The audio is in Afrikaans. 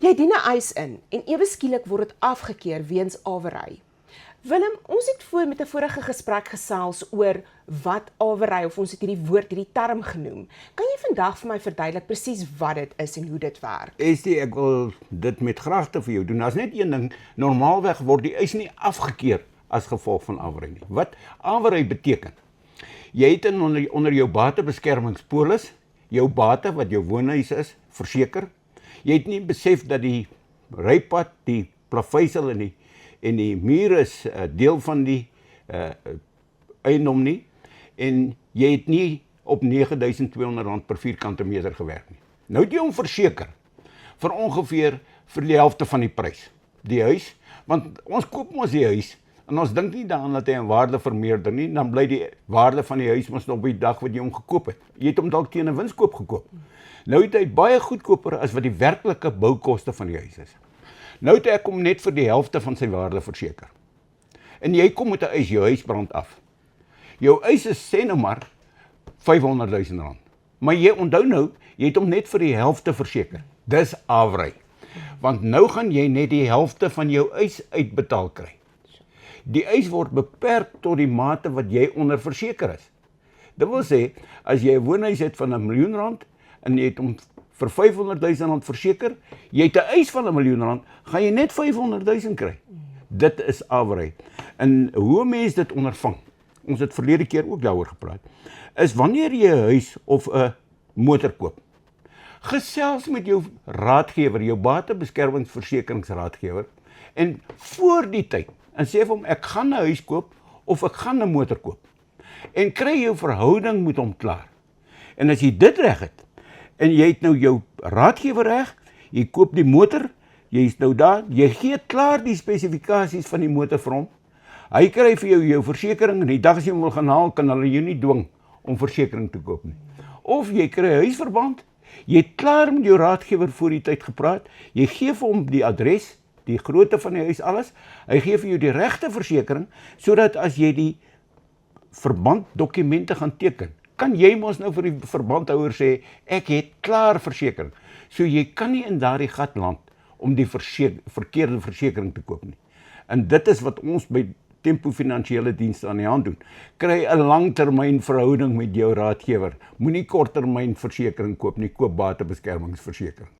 Jy dien 'n eis in en ewe skielik word dit afgekeur weens awery. Willem, ons het met 'n vorige gesprek gesels oor wat awery, of ons het hierdie term genoem. Kan jy vandag vir my verduidelik presies wat dit is en hoe dit werk? Ek wil dit met graagte vir jou doen. Daar's net een ding, normaalweg word die eis nie afgekeur as gevolg van awery nie. Wat awery beteken? Jy het onder jou batebeskermingspolis, jou bate wat jou woonhuis is, verseker. Jy het nie besef dat die rypad, die plaveisel en die muur is deel van die eiendom nie, en jy het nie op R9.200 per vierkante meter gewerk nie. Nou het jy hom verseker vir ongeveer vir die helfte van die prys, die huis, want ons koop mos die huis, en ons dink nie daaraan dat hy in waarde vermeerder nie, dan bly die waarde van die huis mos nog op die dag wat jy hom gekoop het. Jy het hom dalk teen 'n winskoop gekoop. Nou het hy baie goedkoper as wat die werklike boukoste van die huis is. Nou het ek hom net vir die helfte van sy waarde verseker. En jy kom met 'n eis, jou huis brand af. Jou eis is sê nou maar R500.000. Maar jy onthou nou, jy het hom net vir die helfte verseker. Dis awery. Want nou gaan jy net die helfte van jou eis uitbetaal kry. Die eis word beperk tot die mate wat jy onder verseker is. Dit wil sê, as jy 'n woonhuis het van R1 miljoen en jy het hom vir R500.000 verseker, jy het 'n eis van R1 miljoen, gaan jy net R500.000 kry. Dit is awery. En hoe mens dit ondervang, ons het verlede keer ook daaroor gepraat, is wanneer jy 'n huis of 'n motor koop, gesels met jou raadgewer, jou batebeskermingsversekeringsraadgewer, en voor die tyd, en sê vir hom, ek gaan 'n huis koop, of ek gaan 'n motor koop, en kry jou verhouding met hom klaar. En as jy dit reg het, en jy het nou jou raadgewer reg, jy koop die motor, jy is nou daar, jy gee klaar die spesifikasies van die motor vir hom, hy kry vir jou versekering, en die dag as jy hom wil gaan haal, kan hulle jou nie dwing om versekering te koop nie. Of jy kry 'n huisverband, jy het klaar met jou raadgewer voor die tyd gepraat, jy gee vir hom die adres, die grootte van die huis, alles, hy gee vir jou die regte versekering, sodat as jy die verbanddokumente gaan teken, kan jy mos nou vir die verbandhouer sê, ek het klaar versekering. So jy kan nie in daardie gat land om die verkeerde versekering te koop nie. En dit is wat ons by Tempo Finansiële Dienste aan die hand doen. Kry 'n langtermyn verhouding met jou raadgewer. Moenie korttermyn versekering koop nie, koop batebeskermingsversekering.